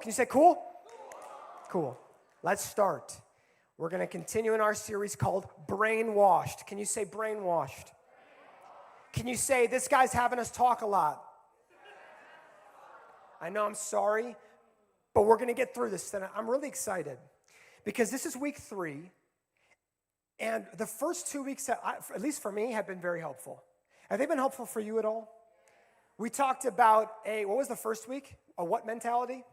Can you say cool? Cool. Let's start. We're going to continue in our series called Brainwashed. Can you say brainwashed? Can you say this guy's having us talk a lot? I know, I'm sorry, but we're going to get through this tonight. I'm really excited because this is week 3, and the first 2 weeks, at least for me, have been very helpful. Have they been helpful for you at all? We talked about what was the first week? A what mentality?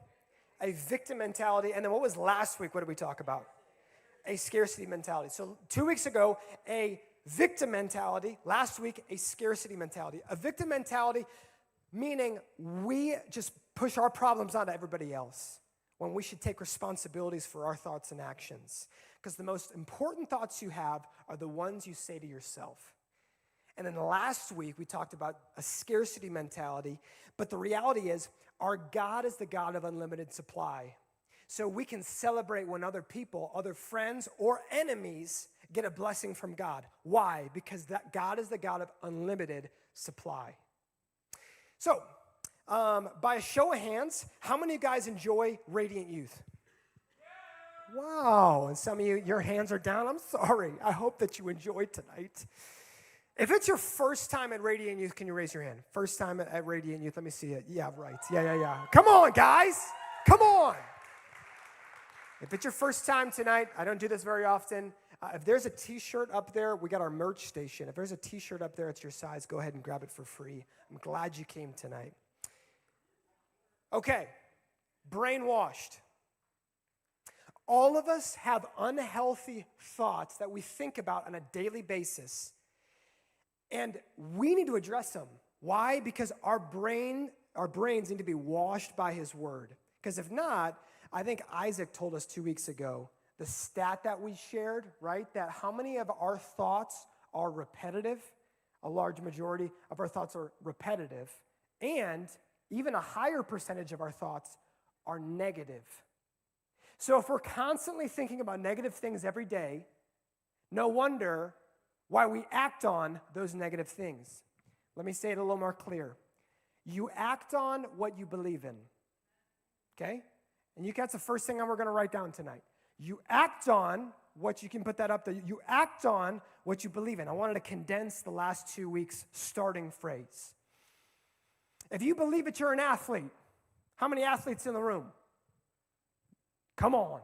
A victim mentality. And then what was last week? What did we talk about? A scarcity mentality. So 2 weeks ago, a victim mentality. Last week, a scarcity mentality. A victim mentality meaning we just push our problems onto everybody else when we should take responsibilities for our thoughts and actions. Because the most important thoughts you have are the ones you say to yourself. And then last week, we talked about a scarcity mentality. But the reality is, our God is the God of unlimited supply. So we can celebrate when other people, other friends, or enemies get a blessing from God. Why? Because that God is the God of unlimited supply. So, by a show of hands, how many of you guys enjoy Radiant Youth? Wow, and some of you, your hands are down. I'm sorry. I hope that you enjoyed tonight. If it's your first time at Radiant Youth, can you raise your hand? First time at Radiant Youth, let me see it. Yeah, right. Yeah. Come on, guys. Come on. If it's your first time tonight, I don't do this very often. If there's a t-shirt up there, we got our merch station. If there's a t-shirt up there, it's your size. Go ahead and grab it for free. I'm glad you came tonight. Okay, brainwashed. All of us have unhealthy thoughts that we think about on a daily basis, and we need to address them. Why? Because our brains need to be washed by His Word. Because if not, I think Isaac told us 2 weeks ago, the stat that we shared, right? That how many of our thoughts are repetitive? A large majority of our thoughts are repetitive. And even a higher percentage of our thoughts are negative. So if we're constantly thinking about negative things every day, no wonder why we act on those negative things. Let me say it a little more clear. You act on what you believe in. Okay? And that's the first thing we're going to write down tonight. You act on what you can put that up there. You act on what you believe in. I wanted to condense the last 2 weeks' starting phrase. If you believe that you're an athlete, how many athletes in the room? Come on.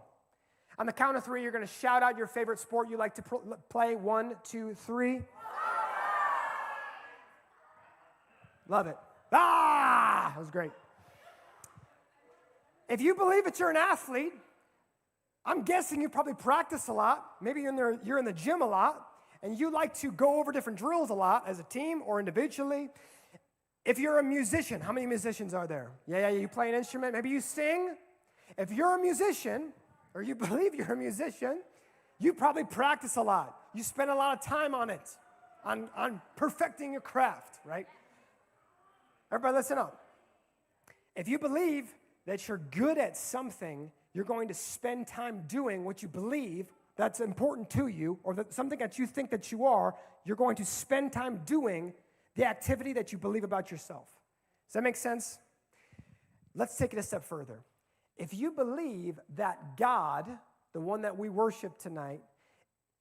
On the count of 3, you're going to shout out your favorite sport you like to play. 1, 2, 3. Love it. That was great. If you believe that you're an athlete, I'm guessing you probably practice a lot. Maybe you're in the gym a lot, and you like to go over different drills a lot as a team or individually. If you're a musician, how many musicians are there? Yeah, you play an instrument. Maybe you sing. If you're a musician, or you believe you're a musician, you probably practice a lot. You spend a lot of time on it, on perfecting your craft, right? Everybody listen up. If you believe that you're good at something, you're going to spend time doing what you believe that's important to you, or that something that you think that you are, you're going to spend time doing the activity that you believe about yourself. Does that make sense? Let's take it a step further. If you believe that God, the one that we worship tonight,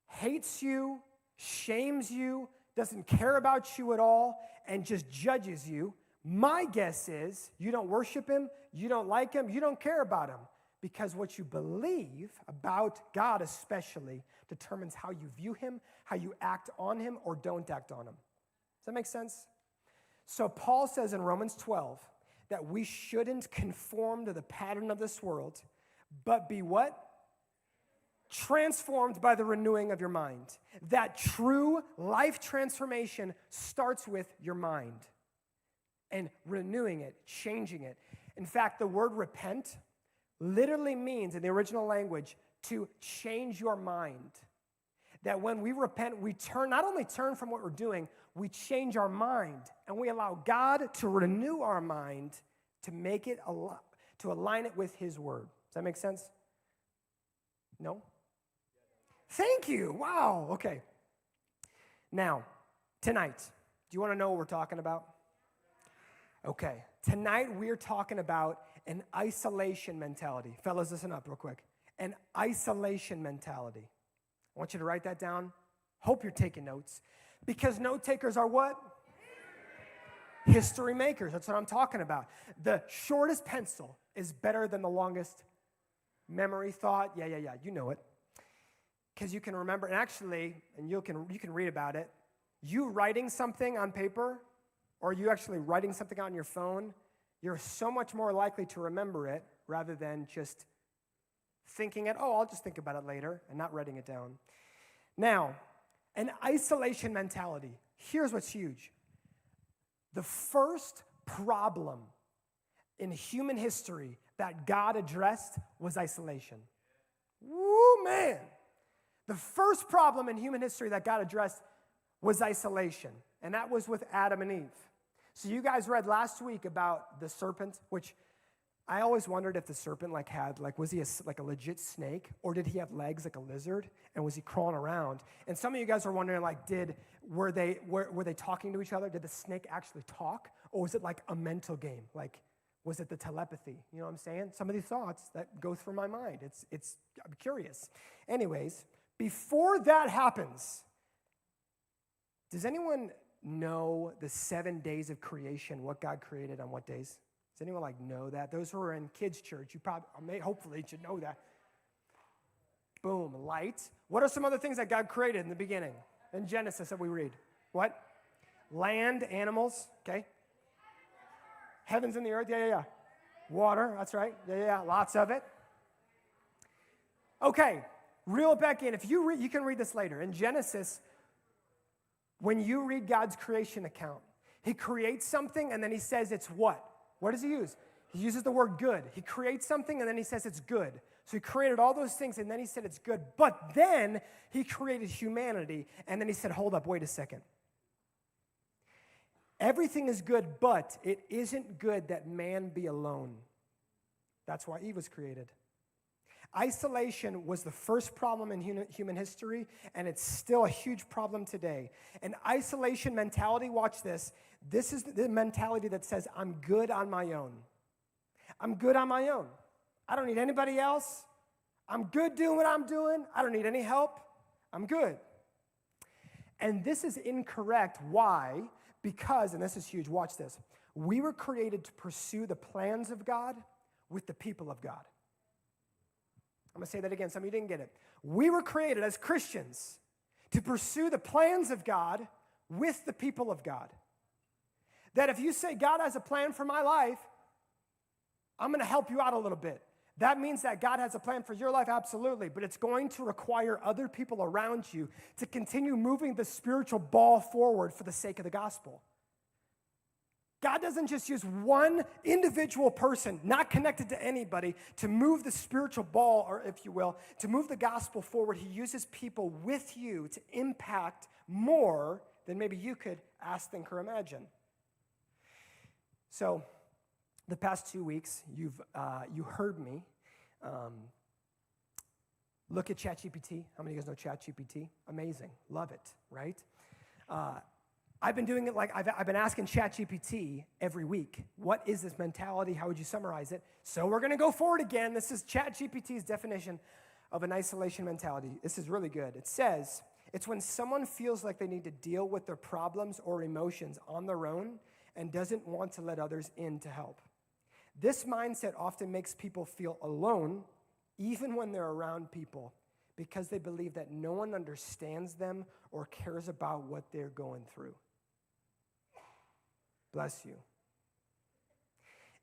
hates you, shames you, doesn't care about you at all, and just judges you, my guess is you don't worship Him, you don't like Him, you don't care about Him. Because what you believe about God especially determines how you view Him, how you act on Him, or don't act on Him. Does that make sense? So Paul says in Romans 12 that we shouldn't conform to the pattern of this world, but be what? Transformed by the renewing of your mind. That true life transformation starts with your mind and renewing it, changing it. In fact, the word repent literally means, in the original language, to change your mind. That when we repent, we not only turn from what we're doing, we change our mind, and we allow God to renew our mind to make it, to align it with His Word. Does that make sense? No? Thank you. Wow. Okay. Now, tonight, do you want to know what we're talking about? Okay. Tonight, we're talking about an isolation mentality. Fellas, listen up real quick. An isolation mentality. I want you to write that down. Hope you're taking notes. Because note takers are what? History makers. That's what I'm talking about. The shortest pencil is better than the longest memory thought. Yeah. You know it. Because you can remember, and actually, and you can read about it, you writing something on paper, or you actually writing something on your phone, you're so much more likely to remember it rather than just thinking it, I'll just think about it later, and not writing it down. Now, an isolation mentality. Here's what's huge. The first problem in human history that God addressed was isolation. Woo, man. The first problem in human history that God addressed was isolation, and that was with Adam and Eve. So you guys read last week about the serpent, which I always wondered if the serpent was he a legit snake, or did he have legs like a lizard, and was he crawling around? And some of you guys are wondering, were they talking to each other? Did the snake actually talk, or was it like a mental game? Like, was it the telepathy? You know what I'm saying? Some of these thoughts that go through my mind. I'm curious. Anyways, before that happens, does anyone know the 7 days of creation, what God created on what days? Does anyone know that? Those who are in kids' church, hopefully should know that. Boom, light. What are some other things that God created in the beginning? In Genesis that we read. What? Land, animals, okay. Heavens and the earth, yeah. Water, that's right, yeah, lots of it. Okay, reel it back in. If you read, you can read this later. In Genesis, when you read God's creation account, he creates something and then he says it's what? What does he use? He uses the word good. He creates something and then he says it's good. So he created all those things and then he said it's good. But then he created humanity and then he said, hold up, wait a second. Everything is good, but it isn't good that man be alone. That's why Eve was created. Isolation was the first problem in human history, and it's still a huge problem today. An isolation mentality, watch this. This is the mentality that says, I'm good on my own. I'm good on my own. I don't need anybody else. I'm good doing what I'm doing. I don't need any help. I'm good. And this is incorrect. Why? Because, and this is huge, watch this. We were created to pursue the plans of God with the people of God. I'm going to say that again. Some of you didn't get it. We were created as Christians to pursue the plans of God with the people of God. That if you say, God has a plan for my life, I'm going to help you out a little bit. That means that God has a plan for your life, absolutely, but it's going to require other people around you to continue moving the spiritual ball forward for the sake of the gospel. God doesn't just use one individual person, not connected to anybody, to move the spiritual ball, or if you will, to move the gospel forward. He uses people with you to impact more than maybe you could ask, think, or imagine. So, the past 2 weeks, you heard me look at ChatGPT. How many of you guys know ChatGPT? Amazing. Love it, right? I've been doing it I've been asking ChatGPT every week, what is this mentality? How would you summarize it? So we're going to go forward again. This is ChatGPT's definition of an isolation mentality. This is really good. It says, it's when someone feels like they need to deal with their problems or emotions on their own and doesn't want to let others in to help. This mindset often makes people feel alone, even when they're around people, because they believe that no one understands them or cares about what they're going through. Bless you.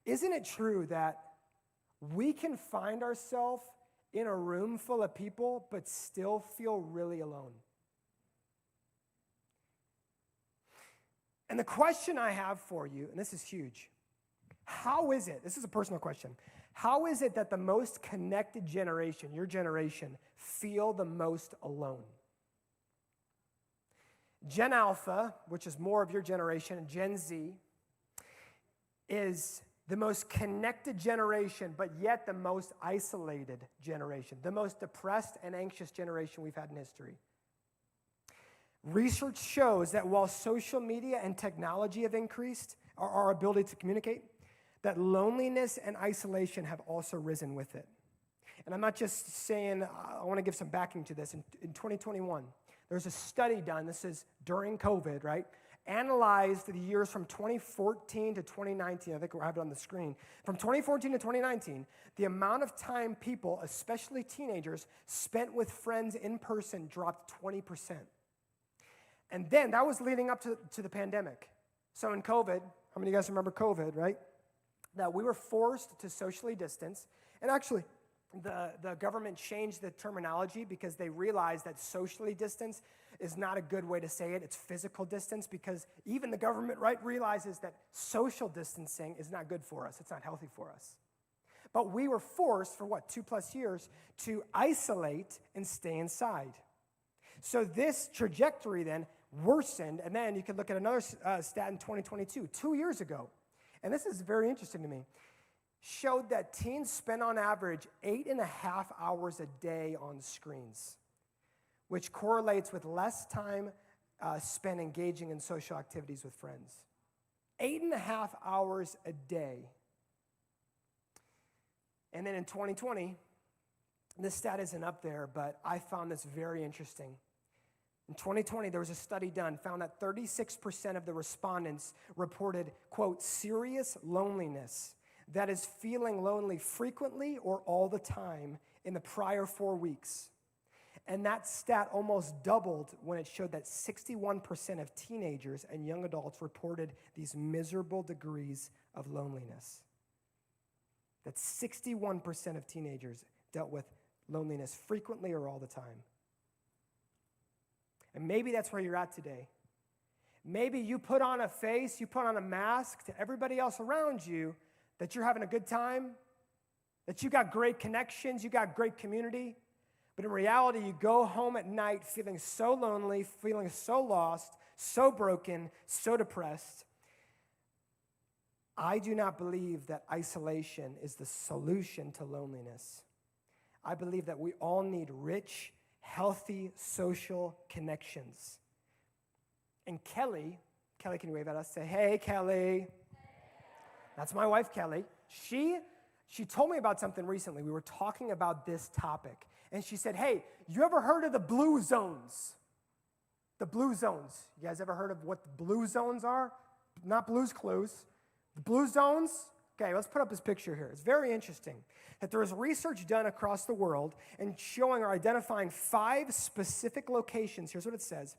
Isn't it true that we can find ourselves in a room full of people but still feel really alone? And the question I have for you, and this is huge, how is it, this is a personal question, how is it that the most connected generation, your generation, feel the most alone? Gen Alpha, which is more of your generation, and Gen Z, is the most connected generation, but yet the most isolated generation, the most depressed and anxious generation we've had in history. Research shows that while social media and technology have increased our ability to communicate, that loneliness and isolation have also risen with it. And I'm not just saying, I want to give some backing to this. In 2021, there's a study done, this is during COVID, right? Analyzed the years from 2014 to 2019. I think we'll have it on the screen. From 2014 to 2019, the amount of time people, especially teenagers, spent with friends in person dropped 20%. And then that was leading up to the pandemic. So in COVID, how many of you guys remember COVID, right? That we were forced to socially distance. And actually, the government changed the terminology because they realized that socially distance is not a good way to say it. It's physical distance, because even the government, right, realizes that social distancing is not good for us. It's not healthy for us. But we were forced for 2+ years to isolate and stay inside. So this trajectory then worsened, and then you can look at another stat in 2022, 2 years ago, and this is very interesting to me, showed that teens spend on average 8.5 hours a day on screens, which correlates with less time spent engaging in social activities with friends. 8.5 hours a day. And then in 2020, this stat isn't up there, but I found this very interesting. In 2020, there was a study done, found that 36% of the respondents reported, quote, serious loneliness, that is feeling lonely frequently or all the time in the prior 4 weeks. And that stat almost doubled when it showed that 61% of teenagers and young adults reported these miserable degrees of loneliness. That 61% of teenagers dealt with loneliness frequently or all the time. And maybe that's where you're at today. Maybe you put on a face, you put on a mask to everybody else around you that you're having a good time, that you got great connections, you got great community, but in reality, you go home at night feeling so lonely, feeling so lost, so broken, so depressed. I do not believe that isolation is the solution to loneliness. I believe that we all need rich, healthy social connections. And Kelly, can you wave at us? Say, hey, Kelly. That's my wife, Kelly. She told me about something recently. We were talking about this topic. And she said, hey, you ever heard of the blue zones? The blue zones. You guys ever heard of what the blue zones are? Not Blue's Clues. The blue zones? Okay, let's put up this picture here. It's very interesting that there is research done across the world and showing or identifying 5 specific locations. Here's what it says.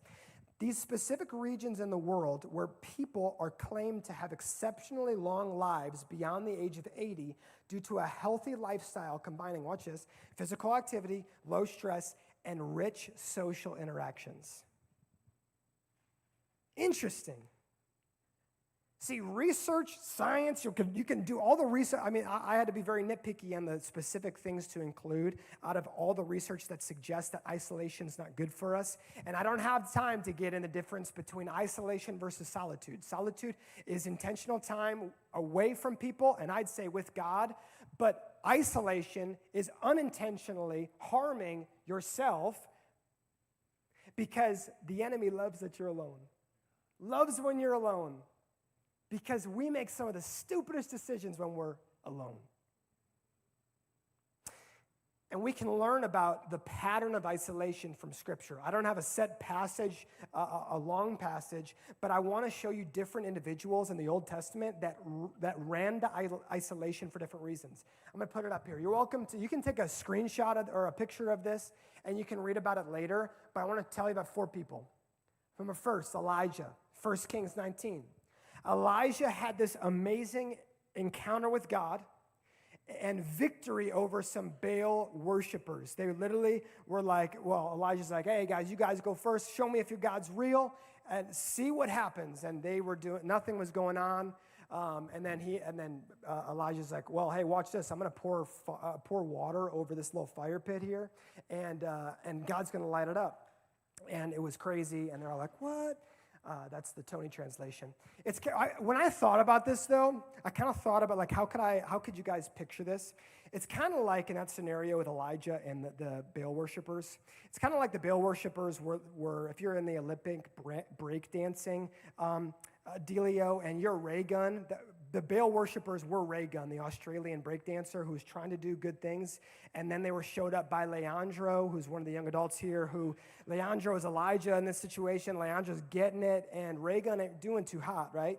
These specific regions in the world where people are claimed to have exceptionally long lives beyond the age of 80 due to a healthy lifestyle combining, watch this, physical activity, low stress, and rich social interactions. Interesting. See, research, science, you can do all the research. I mean, I had to be very nitpicky on the specific things to include out of all the research that suggests that isolation is not good for us. And I don't have time to get in the difference between isolation versus solitude. Solitude is intentional time away from people, and I'd say with God. But isolation is unintentionally harming yourself because the enemy loves that you're alone. Loves when you're alone. Because we make some of the stupidest decisions when we're alone. And we can learn about the pattern of isolation from Scripture. I don't have a set passage, a long passage, but I want to show you different individuals in the Old Testament that ran to isolation for different reasons. I'm going to put it up here. You're welcome to, you can take a screenshot or a picture of this, and you can read about it later, but I want to tell you about 4 people. Remember first, Elijah, 1 Kings 19. Elijah had this amazing encounter with God and victory over some Baal worshipers. They literally were like, well, Elijah's like, hey guys, you guys go first. Show me if your God's real and see what happens. And they were doing, nothing was going on. And then Elijah's like, well, hey, watch this. I'm going to pour water over this little fire pit here, and God's going to light it up. And it was crazy. And they're all like, what? That's the Tony translation. When I thought about this, though, I kind of thought about, like, how could you guys picture this? It's kind of like in that scenario with Elijah and the Baal worshipers. It's kind of like the Baal worshipers were if you're in the Olympic breakdancing dealio and your ray gun, the Baal worshipers were Reagan, the Australian breakdancer who was trying to do good things. And then they were showed up by Leandro, who's one of the young adults here, Leandro is Elijah in this situation. Leandro's getting it, and Reagan ain't doing too hot, right?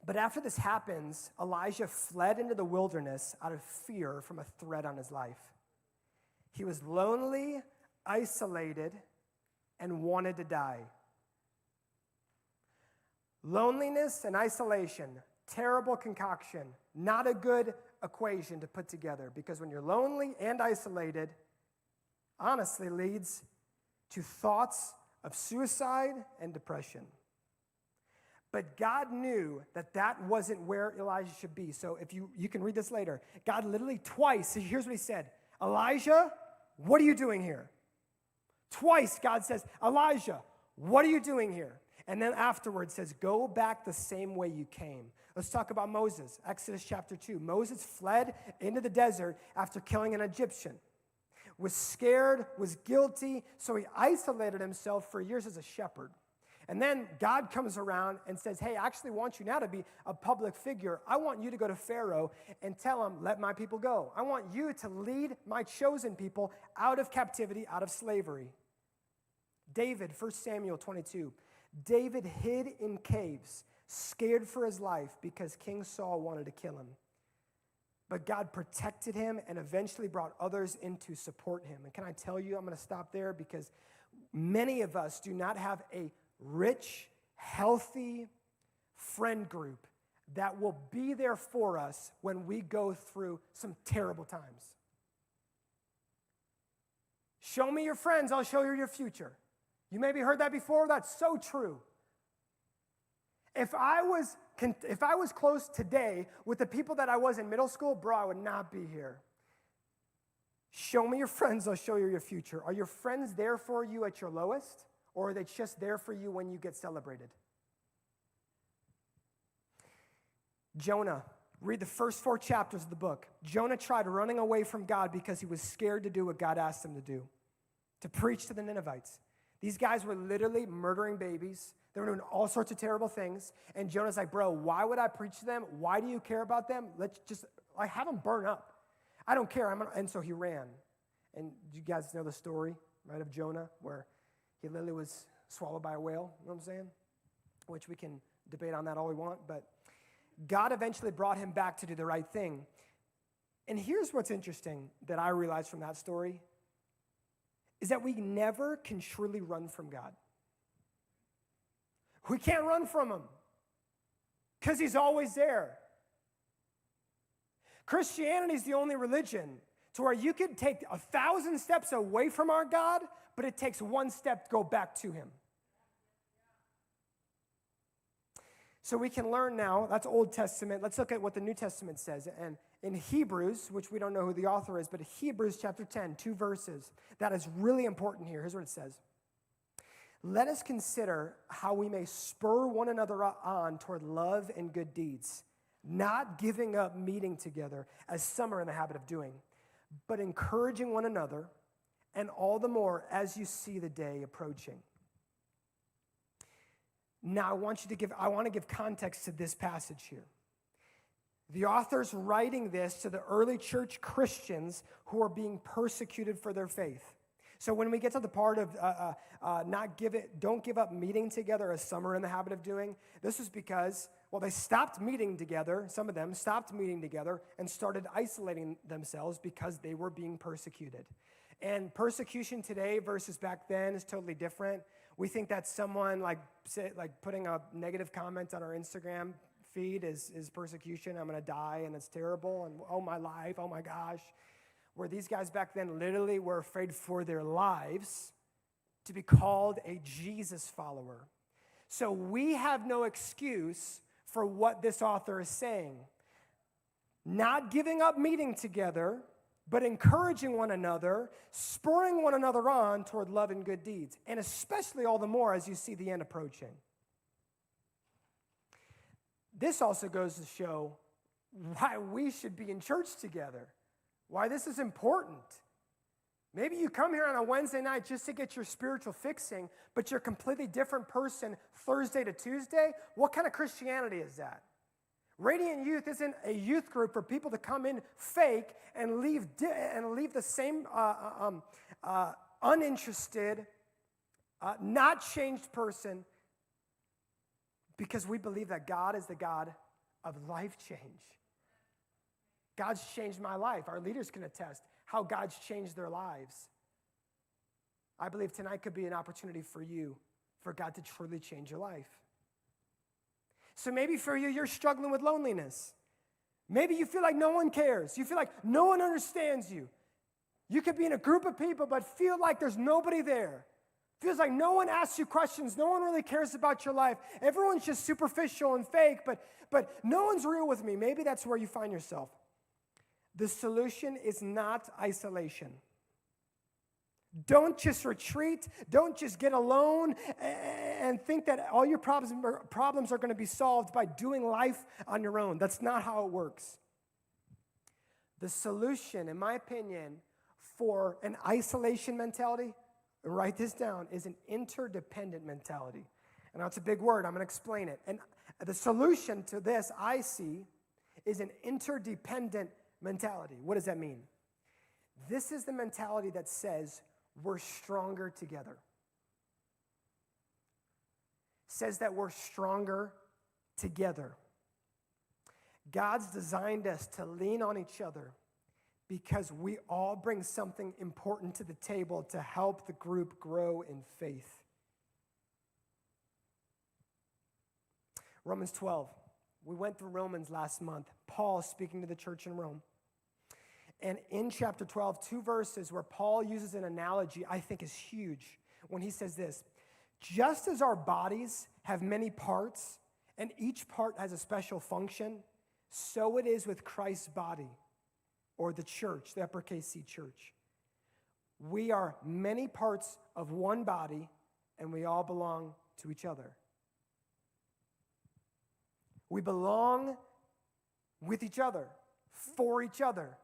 But after this happens, Elijah fled into the wilderness out of fear from a threat on his life. He was lonely, isolated, and wanted to die. Loneliness and isolation, terrible concoction, not a good equation to put together, because when you're lonely and isolated, honestly leads to thoughts of suicide and depression. But God knew that that wasn't where Elijah should be. So if you can read this later. God literally twice, here's what he said, Elijah, what are you doing here? Twice God says, Elijah, what are you doing here? And then afterwards says, go back the same way you came. Let's talk about Moses, Exodus chapter 2. Moses fled into the desert after killing an Egyptian, was scared, was guilty, so he isolated himself for years as a shepherd. And then God comes around and says, hey, I actually want you now to be a public figure. I want you to go to Pharaoh and tell him, let my people go. I want you to lead my chosen people out of captivity, out of slavery. David, 1 Samuel 22. David hid in caves, scared for his life because King Saul wanted to kill him. But God protected him and eventually brought others in to support him. And can I tell you, I'm going to stop there because many of us do not have a rich, healthy friend group that will be there for us when we go through some terrible times. Show me your friends, I'll show you your future. You maybe heard that before. That's so true. If I was close today with the people that I was in middle school, bro, I would not be here. Show me your friends, I'll show you your future. Are your friends there for you at your lowest, or are they just there for you when you get celebrated? Jonah, read the first 4 chapters of the book. Jonah tried running away from God because he was scared to do what God asked him to do, to preach to the Ninevites. These guys were literally murdering babies. They were doing all sorts of terrible things. And Jonah's like, bro, why would I preach to them? Why do you care about them? Let's just have them burn up. I don't care. And so he ran. And you guys know the story, right, of Jonah, where he literally was swallowed by a whale, you know what I'm saying? Which we can debate on that all we want. But God eventually brought him back to do the right thing. And here's what's interesting that I realized from that story is that we never can truly run from God. We can't run from him because he's always there. Christianity is the only religion to where you could take 1,000 steps away from our God, but it takes 1 step to go back to him. So we can learn now, that's Old Testament. Let's look at what the New Testament says. And in Hebrews, which we don't know who the author is, but Hebrews chapter 10, 2 verses, that is really important here. Here's what it says. Let us consider how we may spur one another on toward love and good deeds, not giving up meeting together as some are in the habit of doing, but encouraging one another, and all the more as you see the day approaching. Now, I want to give context to this passage here. The author's writing this to the early church Christians who are being persecuted for their faith. So when we get to the part of don't give up meeting together as some are in the habit of doing, this is because, they stopped meeting together, some of them stopped meeting together and started isolating themselves because they were being persecuted. And persecution today versus back then is totally different. We think that someone like putting a negative comment on our Instagram feed is persecution. I'm going to die and it's terrible and oh my life, oh my gosh. Where these guys back then literally were afraid for their lives to be called a Jesus follower. So we have no excuse for what this author is saying. Not giving up meeting together, but encouraging one another, spurring one another on toward love and good deeds, and especially all the more as you see the end approaching. This also goes to show why we should be in church together, why this is important. Maybe you come here on a Wednesday night just to get your spiritual fixing, but you're a completely different person Thursday to Tuesday. What kind of Christianity is that? Radiant Youth isn't a youth group for people to come in fake and leave the same uninterested, not changed person, because we believe that God is the God of life change. God's changed my life. Our leaders can attest how God's changed their lives. I believe tonight could be an opportunity for you, for God to truly change your life. So maybe for you, you're struggling with loneliness. Maybe you feel like no one cares. You feel like no one understands you. You could be in a group of people, but feel like there's nobody there. Feels like no one asks you questions. No one really cares about your life. Everyone's just superficial and fake, but no one's real with me. Maybe that's where you find yourself. The solution is not isolation. Don't just retreat. Don't just get alone and think that all your problems are going to be solved by doing life on your own. That's not how it works. The solution, in my opinion, for an isolation mentality, write this down, is an interdependent mentality. And that's a big word. I'm going to explain it. And the solution to this, I see, is an interdependent mentality. What does that mean? This is the mentality that says we're stronger together. Says that we're stronger together. God's designed us to lean on each other because we all bring something important to the table to help the group grow in faith. Romans 12. We went through Romans last month. Paul speaking to the church in Rome. And in chapter 12, 2 verses where Paul uses an analogy I think is huge when he says this: just as our bodies have many parts and each part has a special function, so it is with Christ's body, or the church, the uppercase C church. We are many parts of one body and we all belong to each other. We belong with each other, for each other.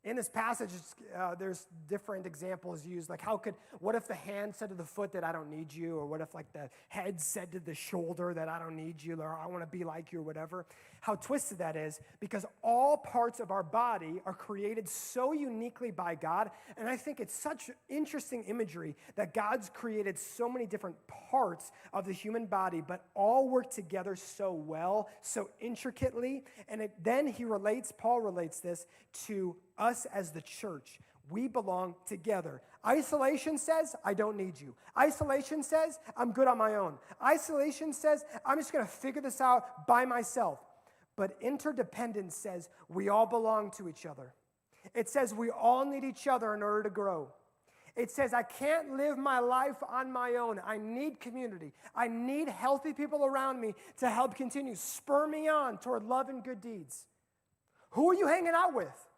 In this passage, there's different examples used, like what if the hand said to the foot that I don't need you, or what if like the head said to the shoulder that I don't need you, or I want to be like you, or whatever. How twisted that is, because all parts of our body are created so uniquely by God, and I think it's such interesting imagery that God's created so many different parts of the human body, but all work together so well, so intricately, and then Paul relates this to us as the church. We belong together. Isolation says, I don't need you. Isolation says, I'm good on my own. Isolation says, I'm just going to figure this out by myself. But interdependence says, we all belong to each other. It says, we all need each other in order to grow. It says, I can't live my life on my own. I need community. I need healthy people around me to help continue. Spur me on toward love and good deeds. Who are you hanging out with?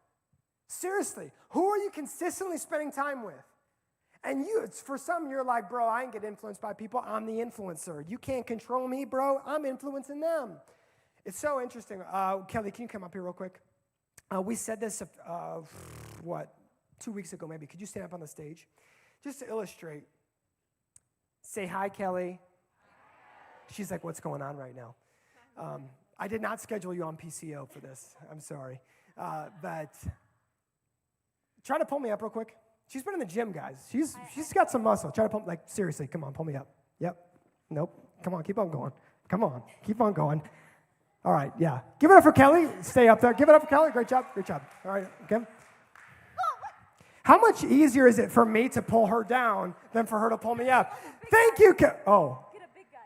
Seriously, who are you consistently spending time with? And for some, you're like, bro, I ain't get influenced by people. I'm the influencer. You can't control me, bro. I'm influencing them. It's so interesting. Kelly, can you come up here real quick? We said this, 2 weeks ago maybe. Could you stand up on the stage? Just to illustrate. Say hi, Kelly. She's like, what's going on right now? I did not schedule you on PCO for this. I'm sorry. But try to pull me up real quick. She's been in the gym, guys. She's got some muscle. Try to pull, seriously, come on, pull me up. Yep. Nope. Come on, keep on going. Come on, keep on going. All right, yeah. Give it up for Kelly. Stay up there. Give it up for Kelly. Great job. Great job. All right, okay. How much easier is it for me to pull her down than for her to pull me up? Thank you, Kelly. Oh. Get a big guy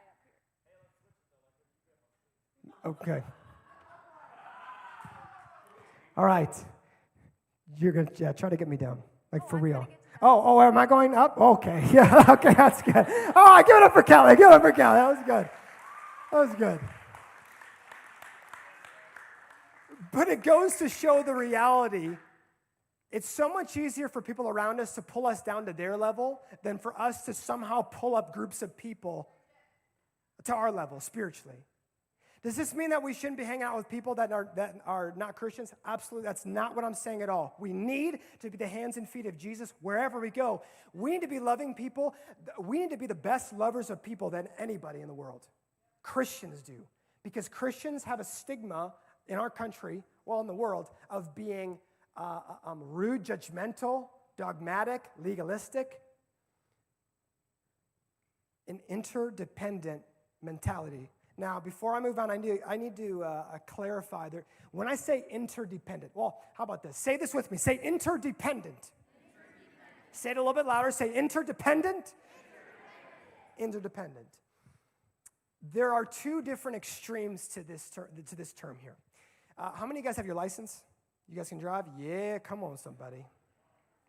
up here. Okay. All right. You're going to try to get me down, for real. Oh, am I going up? Okay. Yeah, okay, that's good. Oh, give it up for Kelly. Give it up for Kelly. That was good. That was good. But it goes to show the reality. It's so much easier for people around us to pull us down to their level than for us to somehow pull up groups of people to our level spiritually. Does this mean that we shouldn't be hanging out with people that are not Christians? Absolutely, that's not what I'm saying at all. We need to be the hands and feet of Jesus wherever we go. We need to be loving people. We need to be the best lovers of people than anybody in the world. Christians do. because Christians have a stigma in our country, well, in the world, of being rude, judgmental, dogmatic, legalistic, an interdependent mentality. Now, before I move on, I need to clarify. When I say interdependent, well, how about this? Say this with me. Say interdependent. Say it a little bit louder. Say interdependent. Interdependent. There are two different extremes to this term here. How many of you guys have your license? You guys can drive? Yeah, come on, somebody.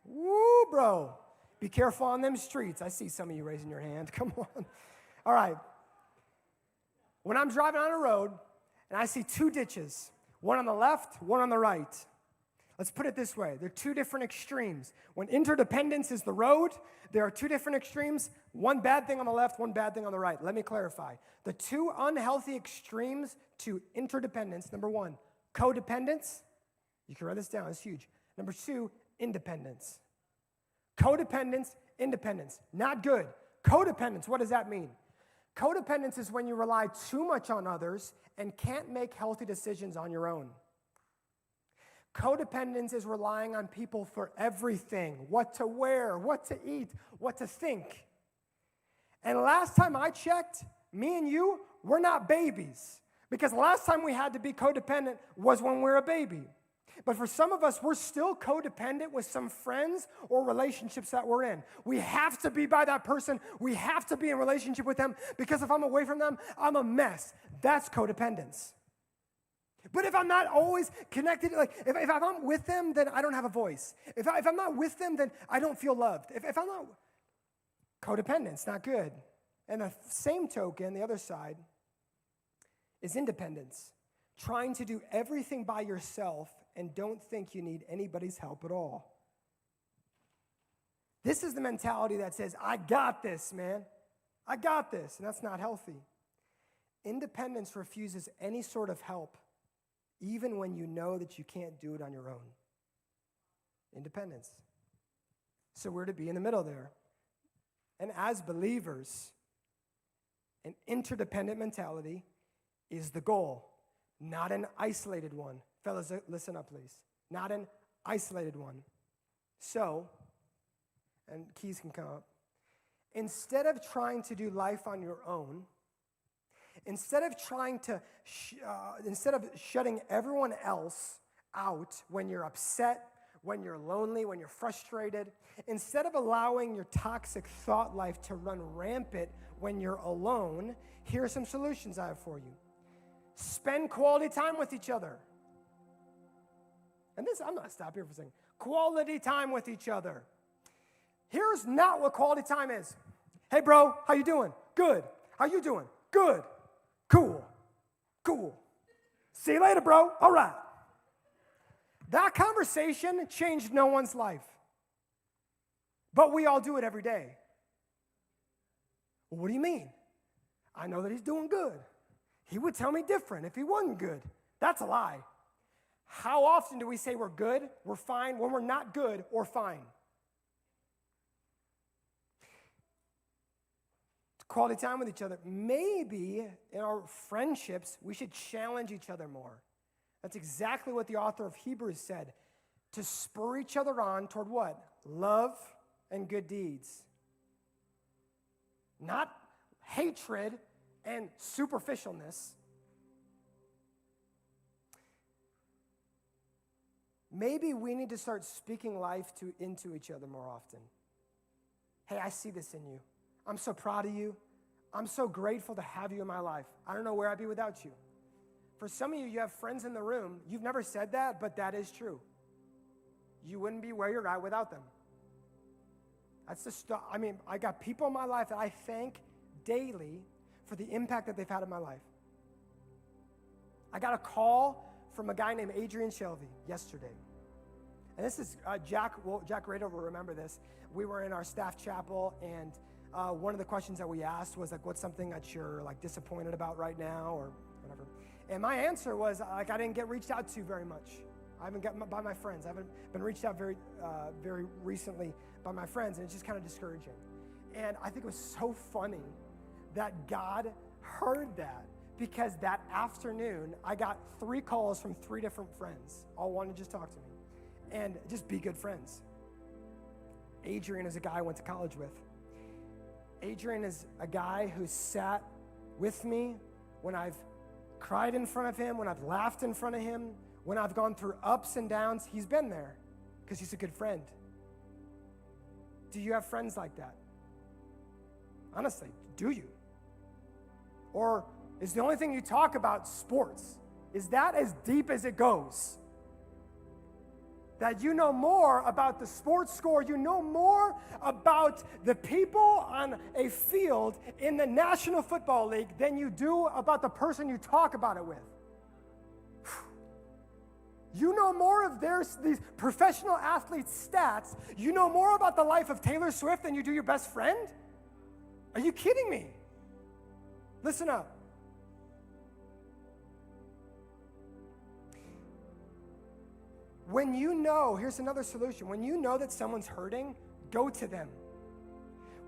Woo, bro. Be careful on them streets. I see some of you raising your hand. Come on. All right. When I'm driving on a road and I see two ditches, one on the left, one on the right. Let's put it this way. They're two different extremes. When interdependence is the road, there are two different extremes. One bad thing on the left, one bad thing on the right. Let me clarify. The two unhealthy extremes to interdependence, number one, codependence. You can write this down. It's huge. Number two, independence. Codependence, independence. Not good. Codependence, what does that mean? Codependence is when you rely too much on others and can't make healthy decisions on your own. Codependence is relying on people for everything, what to wear, what to eat, what to think. And last time I checked, me and you, we're not babies. Because last time we had to be codependent was when we were a baby. But for some of us, we're still codependent with some friends or relationships that we're in. We have to be by that person. We have to be in relationship with them because if I'm away from them, I'm a mess. That's codependence. But if I'm not always connected, like if I'm with them, then I don't have a voice. If I'm not with them, then I don't feel loved. If I'm not, codependence, not good. And the same token, the other side, is independence. Trying to do everything by yourself and don't think you need anybody's help at all. This is the mentality that says, I got this, man. I got this. And that's not healthy. Independence refuses any sort of help, even when you know that you can't do it on your own. Independence. So we're to be in the middle there. And as believers, an interdependent mentality is the goal, not an isolated one. Fellas, listen up, please. Not an isolated one. So, and keys can come up. Instead of trying to do life on your own, instead of shutting everyone else out when you're upset, when you're lonely, when you're frustrated, instead of allowing your toxic thought life to run rampant when you're alone, here are some solutions I have for you. Spend quality time with each other. And this, I'm going to stop here for a second. Quality time with each other. Here's not what quality time is. Hey, bro, how you doing? Good. How you doing? Good. Cool. Cool. See you later, bro. All right. That conversation changed no one's life. But we all do it every day. Well, what do you mean? I know that he's doing good. He would tell me different if he wasn't good. That's a lie. How often do we say we're good, we're fine, when we're not good or fine? Quality time with each other. Maybe in our friendships, we should challenge each other more. That's exactly what the author of Hebrews said. To spur each other on toward what? Love and good deeds. Not hatred and superficialness. Maybe we need to start speaking life into each other more often. Hey, I see this in you. I'm so proud of you. I'm so grateful to have you in my life. I don't know where I'd be without you. For some of you, you have friends in the room. You've never said that, but that is true. You wouldn't be where you're at without them. That's the stuff. I mean, I got people in my life that I thank daily for the impact that they've had in my life. I got a call from a guy named Adrian Shelby yesterday. And this is Jack Rader will remember this. We were in our staff chapel, and one of the questions that we asked was like, what's something that you're like disappointed about right now or whatever? And my answer was like, I didn't get reached out to very much. I haven't gotten by my friends. I haven't been reached out very recently by my friends, and it's just kind of discouraging. And I think it was so funny that God heard that, because that afternoon, I got 3 calls from 3 different friends, all wanted to just talk to me and just be good friends. Adrian is a guy I went to college with. Adrian is a guy who sat with me when I've cried in front of him, when I've laughed in front of him, when I've gone through ups and downs. He's been there because he's a good friend. Do you have friends like that? Honestly, do you? Or is the only thing you talk about sports? Is that as deep as it goes? That you know more about the sports score, you know more about the people on a field in the National Football League than you do about the person you talk about it with. You know more of these professional athletes' stats. You know more about the life of Taylor Swift than you do your best friend? Are you kidding me? Listen up. When you know, here's another solution. When you know that someone's hurting, go to them.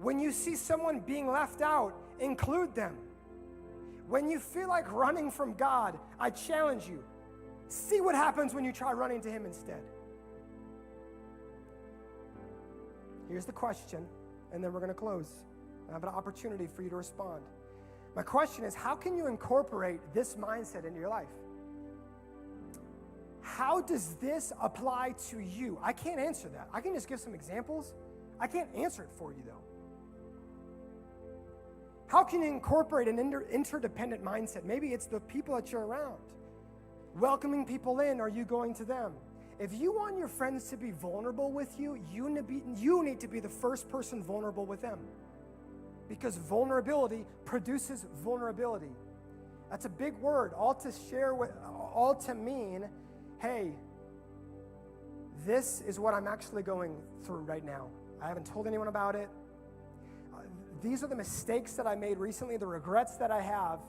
When you see someone being left out, include them. When you feel like running from God, I challenge you. See what happens when you try running to Him instead. Here's the question, and then we're going to close. I have an opportunity for you to respond. My question is, how can you incorporate this mindset into your life? How does this apply to you? I can't answer that. I can just give some examples. I can't answer it for you, though. How can you incorporate an interdependent mindset? Maybe it's the people that you're around. Welcoming people in, are you going to them? If you want your friends to be vulnerable with you, you need to be the first person vulnerable with them. Because vulnerability produces vulnerability. That's a big word, all to mean, hey, this is what I'm actually going through right now. I haven't told anyone about it. These are the mistakes that I made recently, the regrets that I have,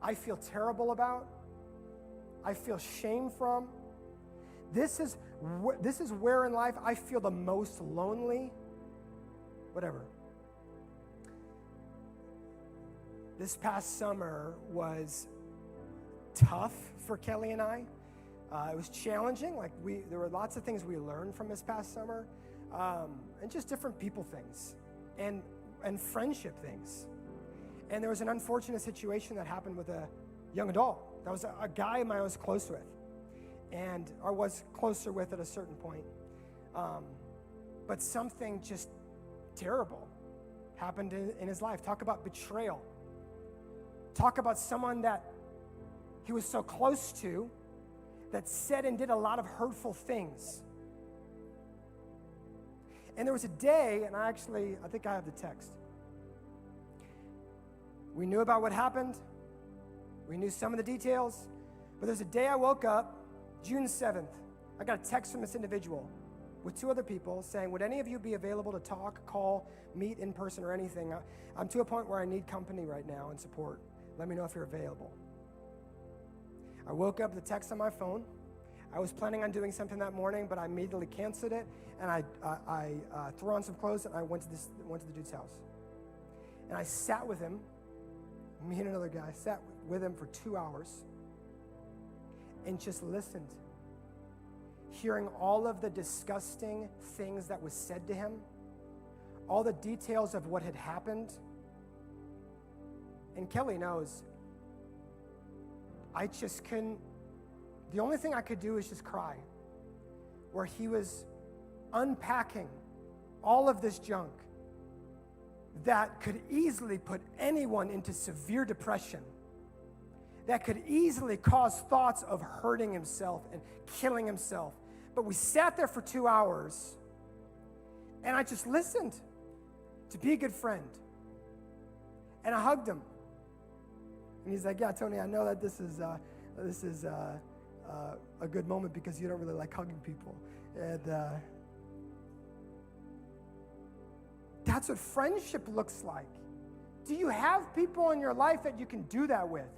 I feel terrible about. I feel shame from. This is where in life I feel the most lonely. Whatever. This past summer was tough for Kelly and I. It was challenging. There were lots of things we learned from this past summer, and just different people things, and friendship things. And there was an unfortunate situation that happened with a young adult. That was a guy I was close with, or was closer with at a certain point. But something just terrible happened in his life. Talk about betrayal. Talk about someone that he was so close to that said and did a lot of hurtful things. And there was a day, and I think I have the text. We knew about what happened. We knew some of the details. But there's a day I woke up, June 7th. I got a text from this individual with 2 other people saying, would any of you be available to talk, call, meet in person or anything? I'm to a point where I need company right now and support. Let me know if you're available. I woke up with a text on my phone. I was planning on doing something that morning, but I immediately canceled it, and I threw on some clothes, and I went to the dude's house. And I sat with him, me and another guy, sat with him for 2 hours and just listened, hearing all of the disgusting things that was said to him, all the details of what had happened. And Kelly knows, I just couldn't, the only thing I could do is just cry, where he was unpacking all of this junk that could easily put anyone into severe depression, that could easily cause thoughts of hurting himself and killing himself. But we sat there for 2 hours, and I just listened to be a good friend. And I hugged him. And he's like, yeah, Tony, I know that this is a good moment because you don't really like hugging people. And that's what friendship looks like. Do you have people in your life that you can do that with?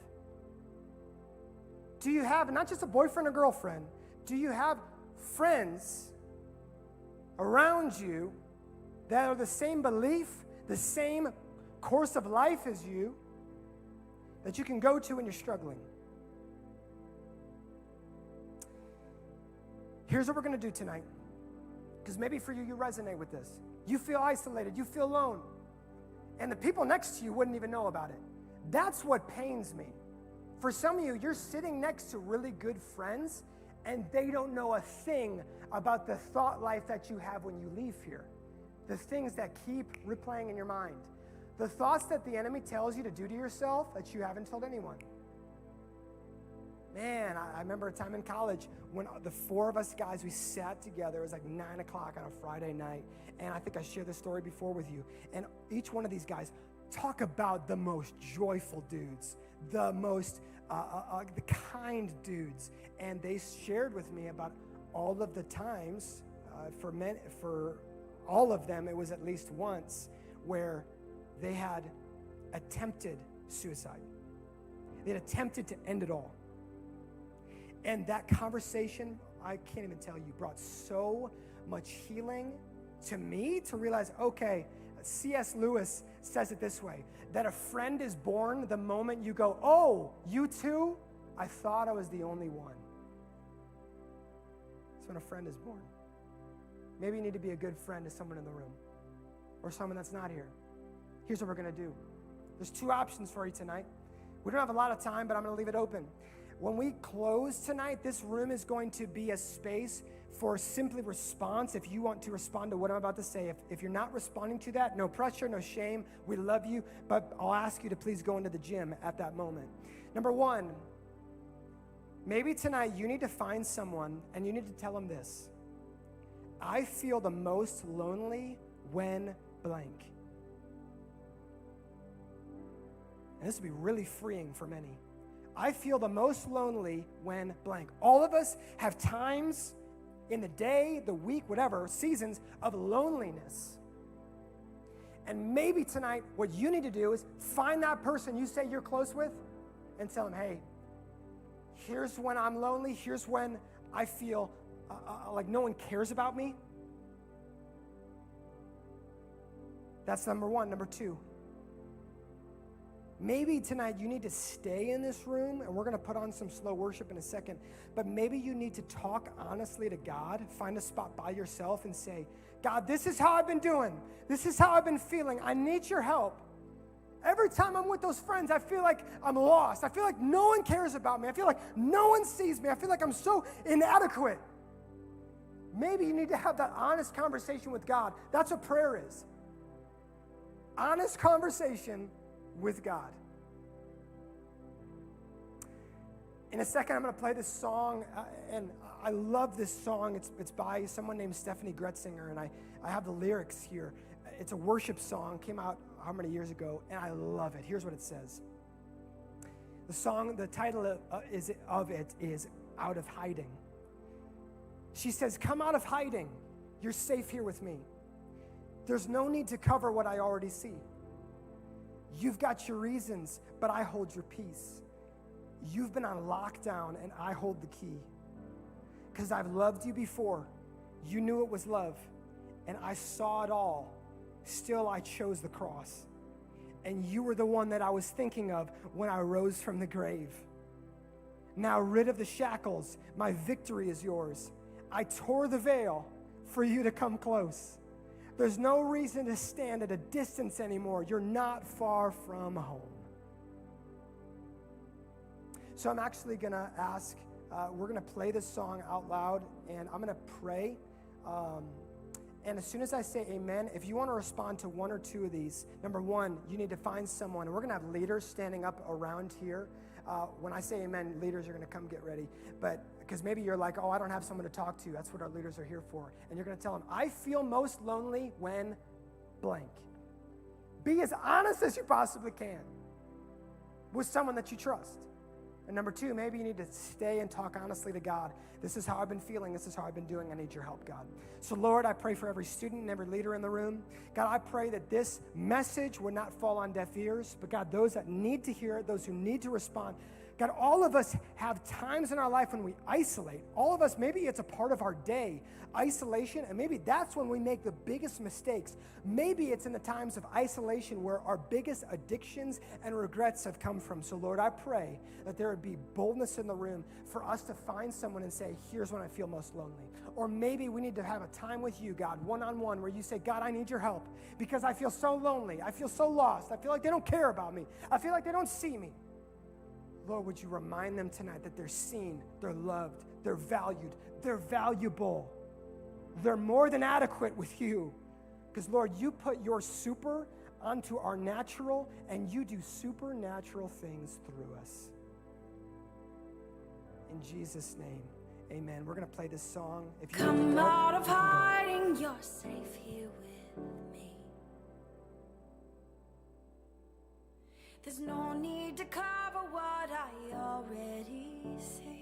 Do you have, not just a boyfriend or girlfriend, do you have friends around you that are the same belief, the same course of life as you, that you can go to when you're struggling. Here's what we're going to do tonight, because maybe for you, you resonate with this. You feel isolated. You feel alone. And the people next to you wouldn't even know about it. That's what pains me. For some of you, you're sitting next to really good friends, and they don't know a thing about the thought life that you have when you leave here. The things that keep replaying in your mind. The thoughts that the enemy tells you to do to yourself that you haven't told anyone. Man, I remember a time in college when the four of us guys, we sat together. It was like 9 o'clock on a Friday night. And I think I shared this story before with you. And each one of these guys talk about the most joyful dudes, the most the kind dudes. And they shared with me about all of the times, for all of them, it was at least once, where they had attempted suicide. They had attempted to end it all. And that conversation, I can't even tell you, brought so much healing to me to realize, okay, C.S. Lewis says it this way, that a friend is born the moment you go, oh, you too? I thought I was the only one. That's when a friend is born. Maybe you need to be a good friend to someone in the room or someone that's not here. Here's what we're going to do. There's two options for you tonight. We don't have a lot of time, but I'm going to leave it open. When we close tonight, this room is going to be a space for simply response. If you want to respond to what I'm about to say, if you're not responding to that, no pressure, no shame. We love you, but I'll ask you to please go into the gym at that moment. Number one, maybe tonight you need to find someone and you need to tell them this. I feel the most lonely when blank. And this would be really freeing for many. I feel the most lonely when blank. All of us have times in the day, the week, whatever, seasons of loneliness. And maybe tonight, what you need to do is find that person you say you're close with and tell them, hey, here's when I'm lonely. Here's when I feel like no one cares about me. That's number one. Number two, maybe tonight you need to stay in this room, and we're going to put on some slow worship in a second, but maybe you need to talk honestly to God, find a spot by yourself and say, God, this is how I've been doing. This is how I've been feeling. I need your help. Every time I'm with those friends, I feel like I'm lost. I feel like no one cares about me. I feel like no one sees me. I feel like I'm so inadequate. Maybe you need to have that honest conversation with God. That's what prayer is. Honest conversation with God. In a second, I'm going to play this song, and I love this song. It's by someone named Stephanie Gretzinger, and I have the lyrics here. It's a worship song, came out how many years ago, and I love it. Here's what it says. The song, the title of it is Out of Hiding. She says, come out of hiding. You're safe here with me. There's no need to cover what I already see. You've got your reasons, but I hold your peace. You've been on lockdown, and I hold the key. Because I've loved you before. You knew it was love, and I saw it all. Still, I chose the cross. And you were the one that I was thinking of when I rose from the grave. Now, rid of the shackles, my victory is yours. I tore the veil for you to come close. There's no reason to stand at a distance anymore. You're not far from home. So I'm actually going to ask, we're going to play this song out loud, and I'm going to pray. And as soon as I say amen, if you want to respond to one or two of these, number one, you need to find someone. And we're going to have leaders standing up around here. When I say amen, leaders are going to come get ready. But because maybe you're like, oh, I don't have someone to talk to. That's what our leaders are here for. And you're going to tell them, I feel most lonely when blank. Be as honest as you possibly can with someone that you trust. And number two, maybe you need to stay and talk honestly to God. This is how I've been feeling. This is how I've been doing. I need your help, God. So, Lord, I pray for every student and every leader in the room. God, I pray that this message would not fall on deaf ears, but God, those that need to hear it, those who need to respond, God, all of us have times in our life when we isolate. All of us, maybe it's a part of our day, isolation, and maybe that's when we make the biggest mistakes. Maybe it's in the times of isolation where our biggest addictions and regrets have come from. So Lord, I pray that there would be boldness in the room for us to find someone and say, here's when I feel most lonely. Or maybe we need to have a time with you, God, one-on-one, where you say, God, I need your help because I feel so lonely. I feel so lost. I feel like they don't care about me. I feel like they don't see me. Lord, would you remind them tonight that they're seen, they're loved, they're valued, they're valuable. They're more than adequate with you. Because, Lord, you put your super onto our natural, and you do supernatural things through us. In Jesus' name, amen. We're going to play this song. If you come out of hiding, you're safe here with me. There's no need to cover what I already see.